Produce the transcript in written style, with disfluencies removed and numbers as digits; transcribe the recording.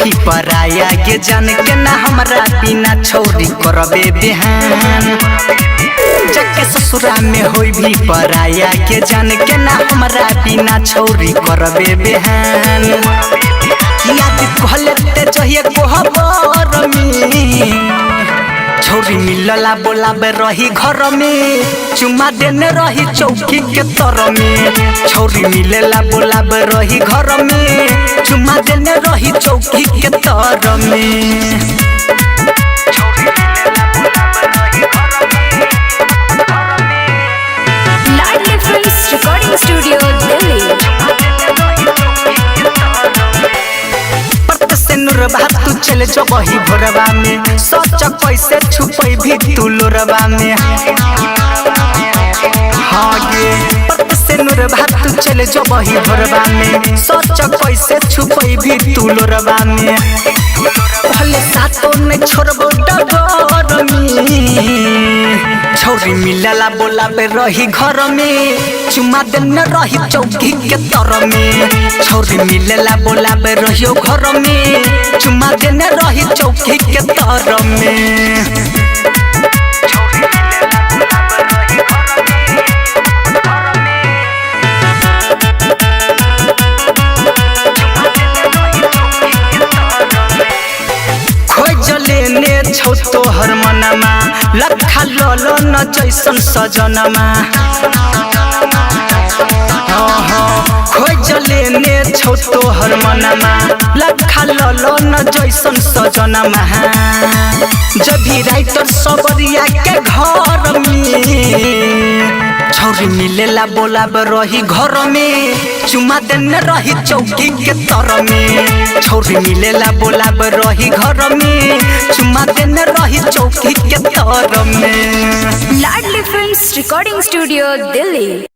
भी पराया के जान के ना हमरा बिना छौरी करबे बिहान जके ससुरा में होई भी पराया के जान के ना हमरा बिना छौरी करबे बिहान याद कहले ते जहिए कोहबर में छौरी मिलला बोलाबे रही घर में चुमा देने रही चौकी के तर में छौरी मिलला बोलाबे रही घर में चुमा देने रही चौकी के तर में लाडली फिल्म्स रिकॉर्डिंग स्टूडियो दिल्ली। तू चले जो वही भोरवा में सच कैसे छुपई भी तू लोरवा में हाँ गे से नूर भात तू चले जो वही भोरवा में सच कैसे छुपई भी तू लोरवा में भले सातो ने छोड़बो डगर में छौरी मिलला बोलाबे रही घर में चुमा देने रही चौकी के तर में छौरी मिलला बोलाबे रहियो घर में चुमा देने रही चौकी के तर में छौ तोहर मनमा लखा ललो न जैसन सजनमा खोजले ने छौ तोहर मनमा लखा ललो न जैसन सजनमा जब भी राइटर सबरिया के घर में छौरी मिलेला बोलाबे रही घर में चुमा देने रही चौकी के तर में छौरी मिलेला बोलाबे रही घर में चुमा देने रही चौकी के तर में लाडली फिल्म्स रिकॉर्डिंग स्टूडियो दिल्ली।